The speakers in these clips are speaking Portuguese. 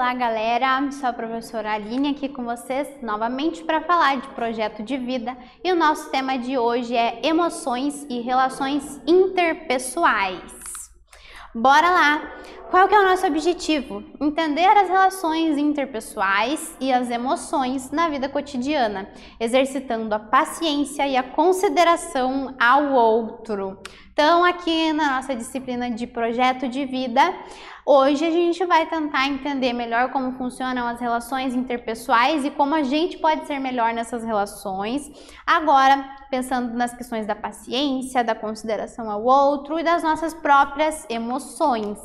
Olá galera, sou a professora Aline aqui com vocês novamente para falar de projeto de vida e o nosso tema de hoje é emoções e relações interpessoais. Bora lá! Qual que é o nosso objetivo? Entender as relações interpessoais e as emoções na vida cotidiana, exercitando a paciência e a consideração ao outro. Então, aqui na nossa disciplina de projeto de vida, hoje a gente vai tentar entender melhor como funcionam as relações interpessoais e como a gente pode ser melhor nessas relações. Agora, pensando nas questões da paciência, da consideração ao outro e das nossas próprias emoções.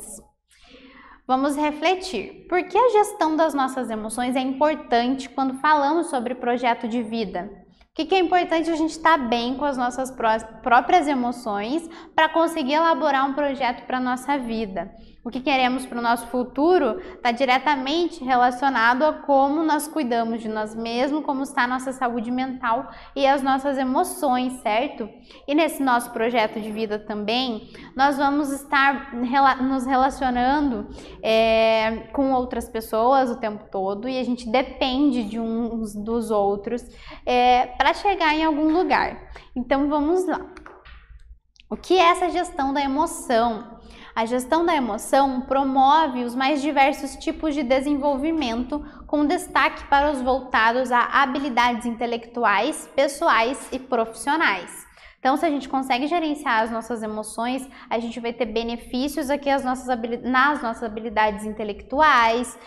Vamos refletir. Por que a gestão das nossas emoções é importante quando falamos sobre projeto de vida? O que é importante a gente estar bem com as nossas próprias emoções para conseguir elaborar um projeto para a nossa vida. O que queremos para o nosso futuro está diretamente relacionado a como nós cuidamos de nós mesmos, como está a nossa saúde mental e as nossas emoções, certo? E nesse nosso projeto de vida também, nós vamos estar nos relacionando com outras pessoas o tempo todo e a gente depende de uns dos outros para chegar em algum lugar. Então vamos lá. O que é essa gestão da emoção? A gestão da emoção promove os mais diversos tipos de desenvolvimento, com destaque para os voltados a habilidades intelectuais, pessoais e profissionais. Então, se a gente consegue gerenciar as nossas emoções, a gente vai ter benefícios aqui nas nossas habilidades intelectuais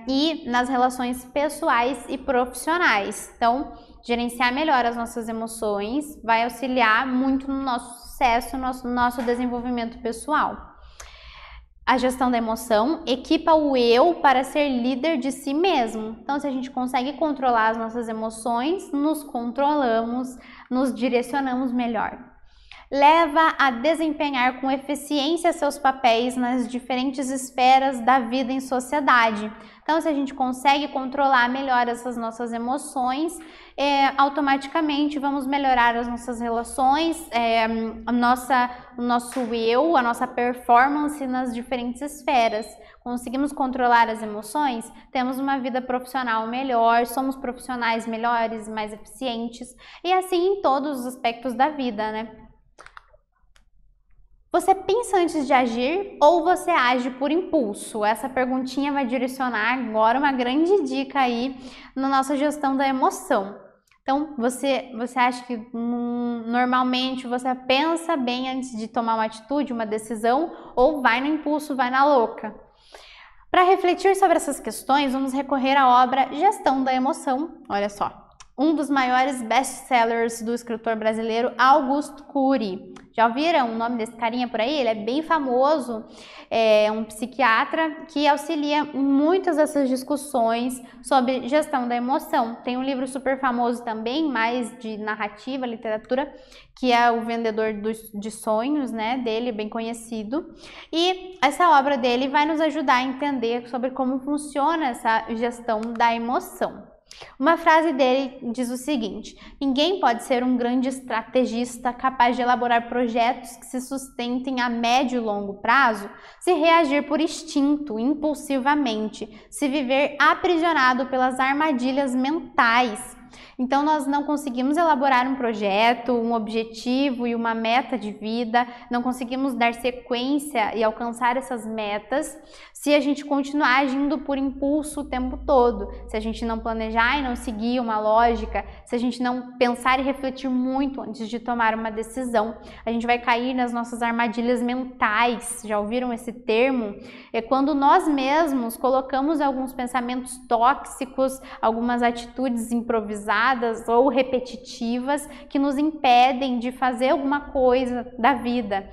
e nas relações pessoais e profissionais. Então, gerenciar melhor as nossas emoções vai auxiliar muito no nosso sucesso, no nosso desenvolvimento pessoal. A gestão da emoção equipa o eu para ser líder de si mesmo. Então, se a gente consegue controlar as nossas emoções, nos controlamos, nos direcionamos melhor. Leva a desempenhar com eficiência seus papéis nas diferentes esferas da vida em sociedade. Então, se a gente consegue controlar melhor essas nossas emoções, automaticamente vamos melhorar as nossas relações, o nosso eu, a nossa performance nas diferentes esferas. Conseguimos controlar as emoções, temos uma vida profissional melhor, somos profissionais melhores, mais eficientes e assim em todos os aspectos da vida, né? Você pensa antes de agir ou você age por impulso? Essa perguntinha vai direcionar agora uma grande dica aí na nossa gestão da emoção. Então, você acha que normalmente você pensa bem antes de tomar uma atitude, uma decisão, ou vai no impulso, vai na louca? Para refletir sobre essas questões, vamos recorrer à obra Gestão da Emoção. Olha só. Um dos maiores best-sellers do escritor brasileiro Augusto Cury. Já ouviram o nome desse carinha por aí? Ele é bem famoso, é um psiquiatra que auxilia em muitas dessas discussões sobre gestão da emoção. Tem um livro super famoso também, mais de narrativa, literatura, que é O Vendedor de Sonhos, né, dele, bem conhecido. E essa obra dele vai nos ajudar a entender sobre como funciona essa gestão da emoção. Uma frase dele diz o seguinte: ninguém pode ser um grande estrategista capaz de elaborar projetos que se sustentem a médio e longo prazo se reagir por instinto, impulsivamente, se viver aprisionado pelas armadilhas mentais. Então, nós não conseguimos elaborar um projeto, um objetivo e uma meta de vida, não conseguimos dar sequência e alcançar essas metas se a gente continuar agindo por impulso o tempo todo, se a gente não planejar e não seguir uma lógica, se a gente não pensar e refletir muito antes de tomar uma decisão, a gente vai cair nas nossas armadilhas mentais. Já ouviram esse termo? É quando nós mesmos colocamos alguns pensamentos tóxicos, algumas atitudes improvisadas ou repetitivas que nos impedem de fazer alguma coisa da vida.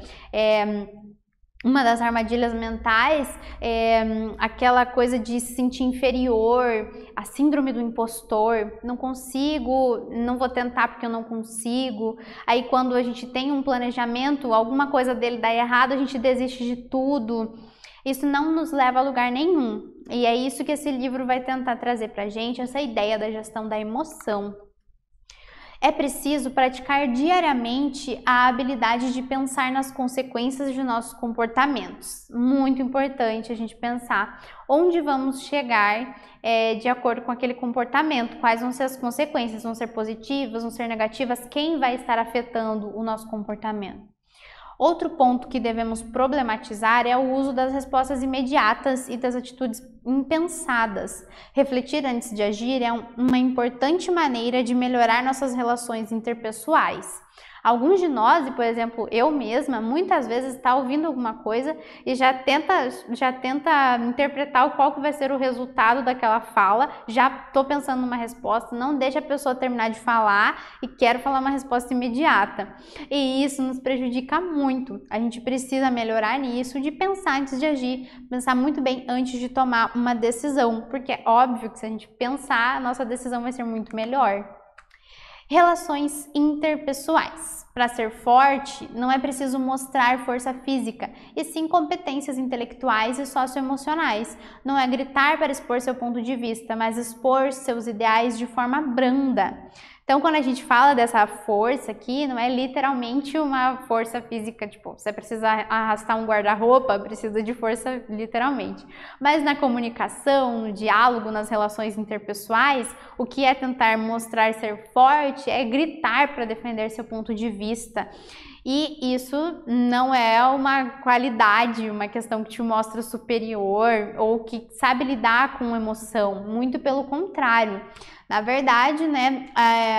Uma das armadilhas mentais é aquela coisa de se sentir inferior, a síndrome do impostor, não consigo, não vou tentar porque eu não consigo. Aí quando a gente tem um planejamento, alguma coisa dele dá errado, a gente desiste de tudo. Isso não nos leva a lugar nenhum. E é isso que esse livro vai tentar trazer pra gente, essa ideia da gestão da emoção. É preciso praticar diariamente a habilidade de pensar nas consequências de nossos comportamentos. Muito importante a gente pensar onde vamos chegar de acordo com aquele comportamento, quais vão ser as consequências, vão ser positivas, vão ser negativas, quem vai estar afetando o nosso comportamento. Outro ponto que devemos problematizar é o uso das respostas imediatas e das atitudes impensadas. Refletir antes de agir é uma importante maneira de melhorar nossas relações interpessoais. Alguns de nós, e por exemplo eu mesma, muitas vezes está ouvindo alguma coisa e já tenta interpretar qual que vai ser o resultado daquela fala, já estou pensando numa resposta, não deixa a pessoa terminar de falar e quero falar uma resposta imediata. E isso nos prejudica muito. A gente precisa melhorar nisso, de pensar antes de agir, pensar muito bem antes de tomar uma decisão, porque é óbvio que se a gente pensar, a nossa decisão vai ser muito melhor. Relações interpessoais. Para ser forte, não é preciso mostrar força física, e sim competências intelectuais e socioemocionais. Não é gritar para expor seu ponto de vista, mas expor seus ideais de forma branda. Então, quando a gente fala dessa força aqui, não é literalmente uma força física, tipo, você precisa arrastar um guarda-roupa, precisa de força literalmente. Mas na comunicação, no diálogo, nas relações interpessoais, o que é tentar mostrar ser forte é gritar para defender seu ponto de vista. E isso não é uma qualidade, uma questão que te mostra superior ou que sabe lidar com emoção, muito pelo contrário. Na verdade,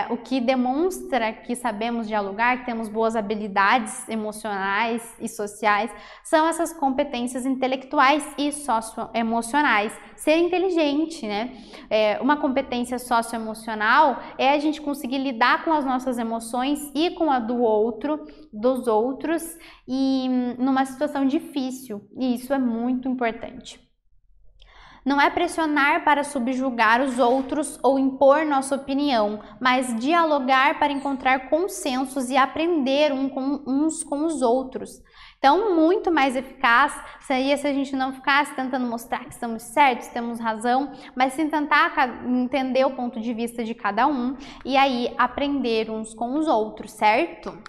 o que demonstra que sabemos dialogar, que temos boas habilidades emocionais e sociais, são essas competências intelectuais e socioemocionais. Ser inteligente, uma competência socioemocional é a gente conseguir lidar com as nossas emoções e com a dos outros, e numa situação difícil, e isso é muito importante. Não é pressionar para subjugar os outros ou impor nossa opinião, mas dialogar para encontrar consensos e aprender uns com os outros. Então, muito mais eficaz seria se a gente não ficasse tentando mostrar que estamos certos, temos razão, mas sim tentar entender o ponto de vista de cada um e aí aprender uns com os outros, certo?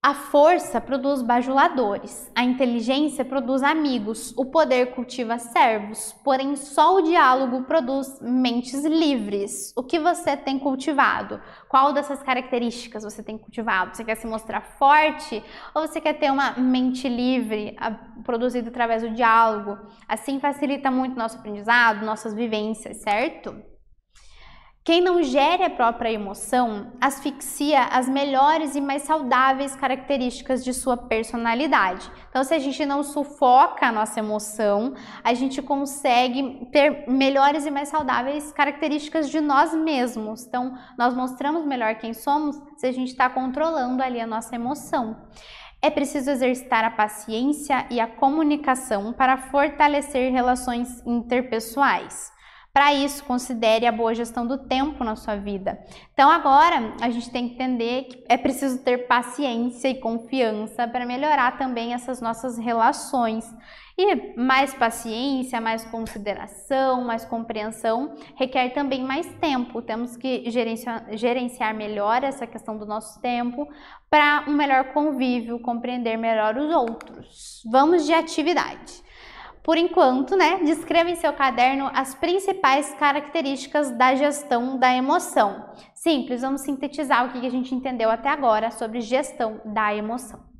A força produz bajuladores, a inteligência produz amigos, o poder cultiva servos, porém só o diálogo produz mentes livres. O que você tem cultivado? Qual dessas características você tem cultivado? Você quer se mostrar forte ou você quer ter uma mente livre, produzida através do diálogo? Assim facilita muito nosso aprendizado, nossas vivências, certo? Quem não gere a própria emoção asfixia as melhores e mais saudáveis características de sua personalidade. Então, se a gente não sufoca a nossa emoção, a gente consegue ter melhores e mais saudáveis características de nós mesmos. Então, nós mostramos melhor quem somos se a gente está controlando ali a nossa emoção. É preciso exercitar a paciência e a comunicação para fortalecer relações interpessoais. Para isso, considere a boa gestão do tempo na sua vida. Então agora a gente tem que entender que é preciso ter paciência e confiança para melhorar também essas nossas relações. E mais paciência, mais consideração, mais compreensão requer também mais tempo. Temos que gerenciar melhor essa questão do nosso tempo para um melhor convívio, compreender melhor os outros. Vamos de atividade. Por enquanto, descreva em seu caderno as principais características da gestão da emoção. Simples, vamos sintetizar o que a gente entendeu até agora sobre gestão da emoção.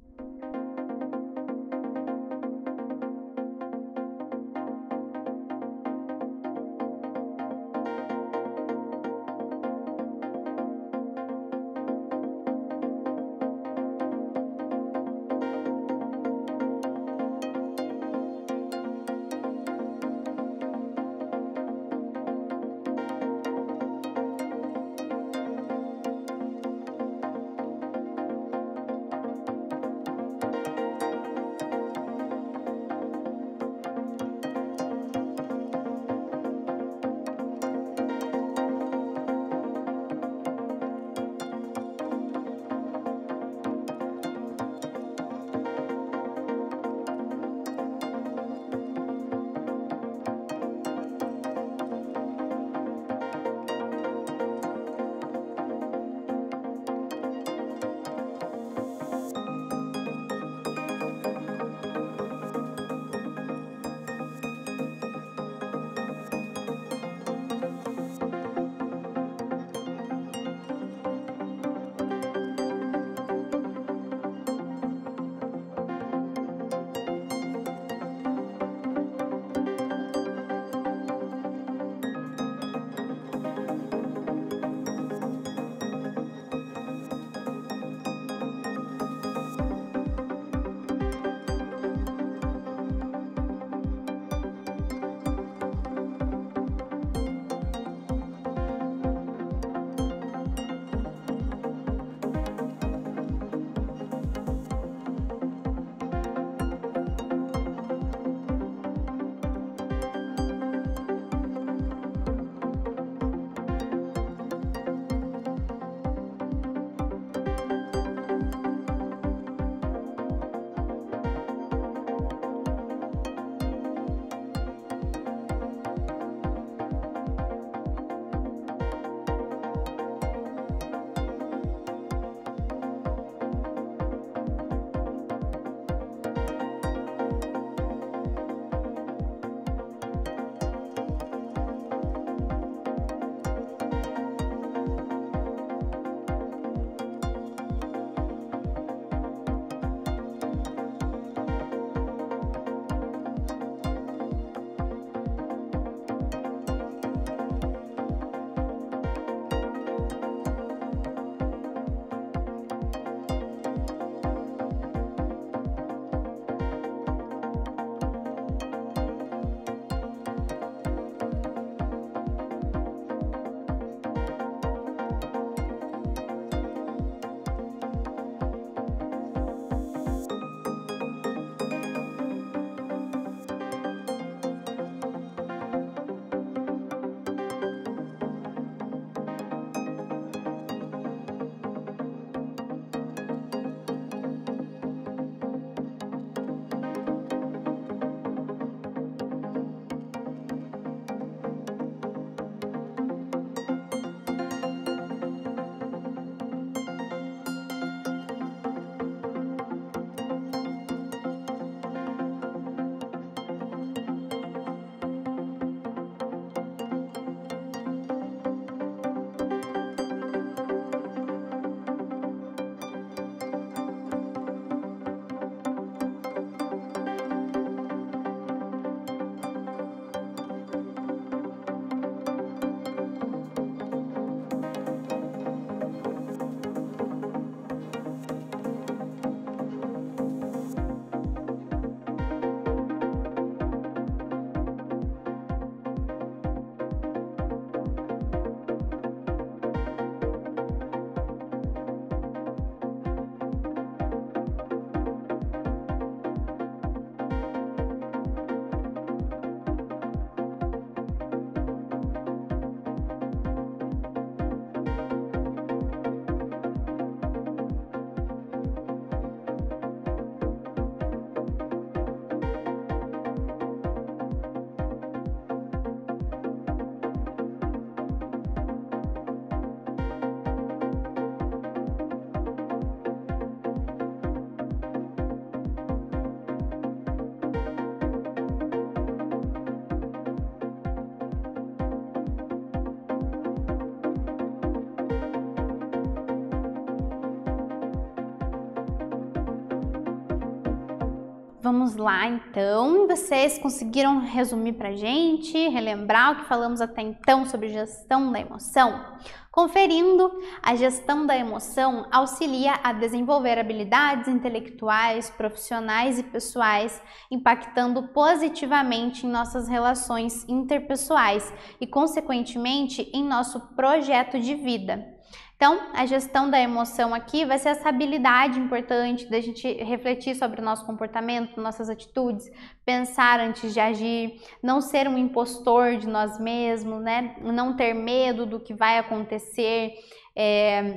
vamos lá então. Vocês conseguiram resumir pra gente, relembrar o que falamos até então sobre gestão da emoção? Conferindo, a gestão da emoção auxilia a desenvolver habilidades intelectuais, profissionais e pessoais, impactando positivamente em nossas relações interpessoais e, consequentemente, em nosso projeto de vida. Então, a gestão da emoção aqui vai ser essa habilidade importante da gente refletir sobre o nosso comportamento, nossas atitudes, pensar antes de agir, não ser um impostor de nós mesmos, né? Não ter medo do que vai acontecer,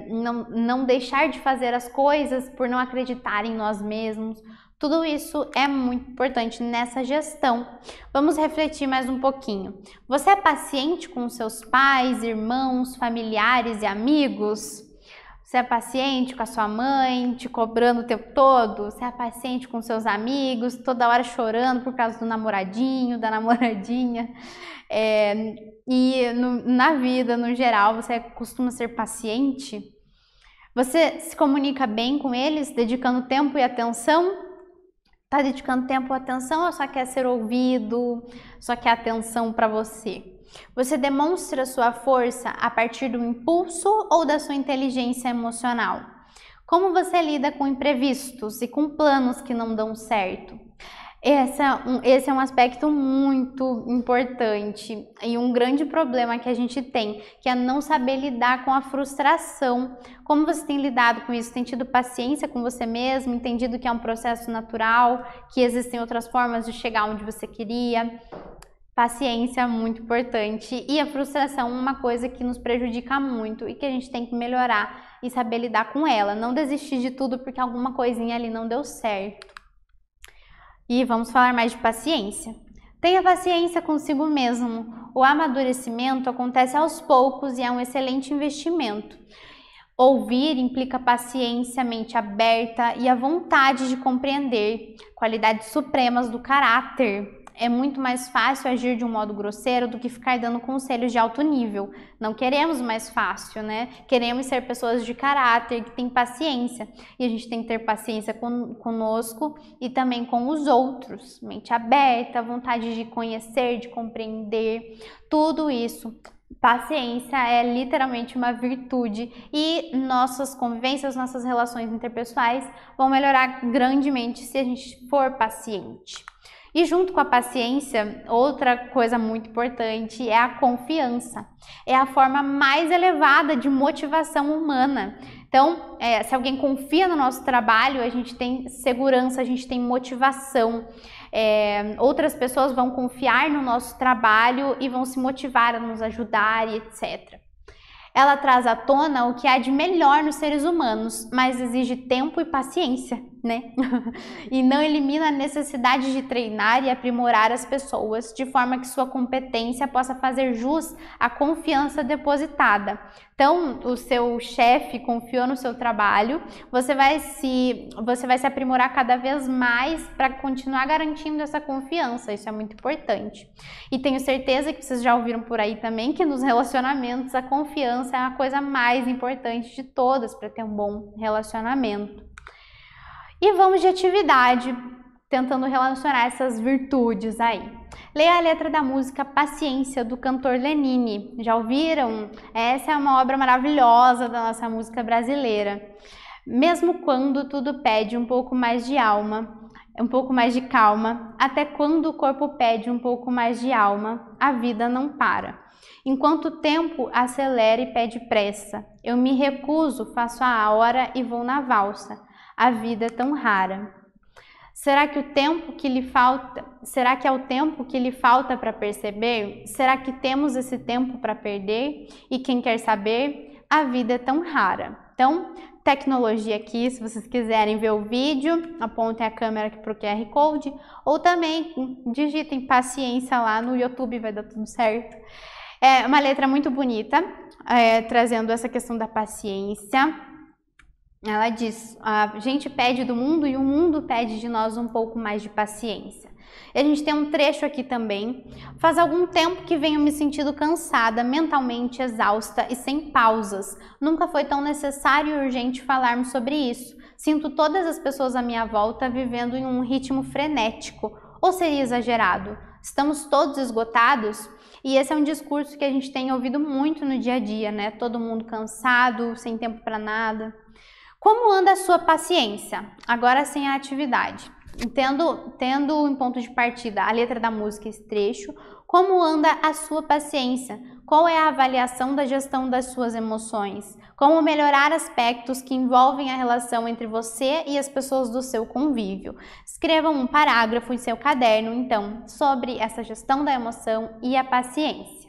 não deixar de fazer as coisas por não acreditar em nós mesmos. Tudo isso é muito importante nessa gestão. Vamos refletir mais um pouquinho. Você é paciente com seus pais, irmãos, familiares e amigos? Você é paciente com a sua mãe, te cobrando o tempo todo? Você é paciente com seus amigos, toda hora chorando por causa do namoradinho, da namoradinha? Na vida, no geral, você costuma ser paciente? Você se comunica bem com eles, dedicando tempo e atenção? Tá dedicando tempo e atenção ou só quer ser ouvido, só quer atenção para você? Você demonstra sua força a partir do impulso ou da sua inteligência emocional? Como você lida com imprevistos e com planos que não dão certo? Esse é um aspecto muito importante e um grande problema que a gente tem, que é não saber lidar com a frustração. Como você tem lidado com isso? Tem tido paciência com você mesmo, entendido que é um processo natural, que existem outras formas de chegar onde você queria? Paciência é muito importante e a frustração é uma coisa que nos prejudica muito e que a gente tem que melhorar e saber lidar com ela. Não desistir de tudo porque alguma coisinha ali não deu certo. E vamos falar mais de paciência. Tenha paciência consigo mesmo. O amadurecimento acontece aos poucos e é um excelente investimento. Ouvir implica paciência, mente aberta e a vontade de compreender, qualidades supremas do caráter. É muito mais fácil agir de um modo grosseiro do que ficar dando conselhos de alto nível. Não queremos mais fácil, né? Queremos ser pessoas de caráter, que têm paciência. E a gente tem que ter paciência conosco e também com os outros. Mente aberta, vontade de conhecer, de compreender, tudo isso. Paciência é literalmente uma virtude e nossas convivências, nossas relações interpessoais vão melhorar grandemente se a gente for paciente. E junto com a paciência, outra coisa muito importante é a confiança. É a forma mais elevada de motivação humana. Então, se alguém confia no nosso trabalho, a gente tem segurança, a gente tem motivação. Outras pessoas vão confiar no nosso trabalho e vão se motivar a nos ajudar e etc. Ela traz à tona o que há de melhor nos seres humanos, mas exige tempo e paciência, né? E não elimina a necessidade de treinar e aprimorar as pessoas, de forma que sua competência possa fazer jus à confiança depositada. Então, o seu chefe confiou no seu trabalho, você vai se aprimorar cada vez mais para continuar garantindo essa confiança, isso é muito importante. E tenho certeza que vocês já ouviram por aí também que nos relacionamentos a confiança é a coisa mais importante de todas para ter um bom relacionamento. E vamos de atividade, tentando relacionar essas virtudes aí. Leia a letra da música Paciência, do cantor Lenine. Já ouviram? Essa é uma obra maravilhosa da nossa música brasileira. Mesmo quando tudo pede um pouco mais de alma, um pouco mais de calma, até quando o corpo pede um pouco mais de alma, a vida não para. Enquanto o tempo acelera e pede pressa, eu me recuso, faço a hora e vou na valsa. A vida é tão rara. Será que é o tempo que lhe falta para perceber? Será que temos esse tempo para perder? E quem quer saber, a vida é tão rara. Então, tecnologia aqui, se vocês quiserem ver o vídeo, apontem a câmera aqui para o QR Code, ou também digitem paciência lá no YouTube, vai dar tudo certo. É uma letra muito bonita, trazendo essa questão da paciência. Ela diz, a gente pede do mundo e o mundo pede de nós um pouco mais de paciência. E a gente tem um trecho aqui também. Faz algum tempo que venho me sentindo cansada, mentalmente exausta e sem pausas. Nunca foi tão necessário e urgente falarmos sobre isso. Sinto todas as pessoas à minha volta vivendo em um ritmo frenético. Ou seria exagerado? Estamos todos esgotados? E esse é um discurso que a gente tem ouvido muito no dia a dia, né? Todo mundo cansado, sem tempo para nada. Como anda a sua paciência? Agora sem a atividade. Tendo em ponto de partida a letra da música, esse trecho, como anda a sua paciência? Qual é a avaliação da gestão das suas emoções? Como melhorar aspectos que envolvem a relação entre você e as pessoas do seu convívio? Escreva um parágrafo em seu caderno, então, sobre essa gestão da emoção e a paciência.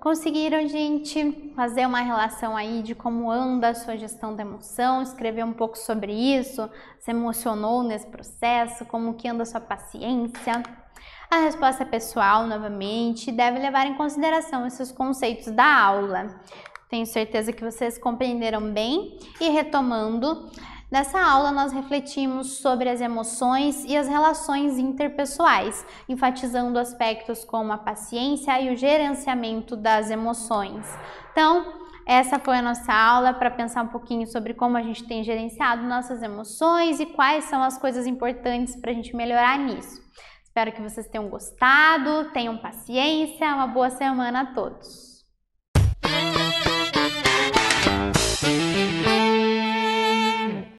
Conseguiram, gente, fazer uma relação aí de como anda a sua gestão da emoção, escrever um pouco sobre isso? Se emocionou nesse processo? Como que anda a sua paciência? A resposta é pessoal, novamente, deve levar em consideração esses conceitos da aula. Tenho certeza que vocês compreenderam bem e retomando, nessa aula nós refletimos sobre as emoções e as relações interpessoais, enfatizando aspectos como a paciência e o gerenciamento das emoções. Então, essa foi a nossa aula para pensar um pouquinho sobre como a gente tem gerenciado nossas emoções e quais são as coisas importantes para a gente melhorar nisso. Espero que vocês tenham gostado, tenham paciência, uma boa semana a todos!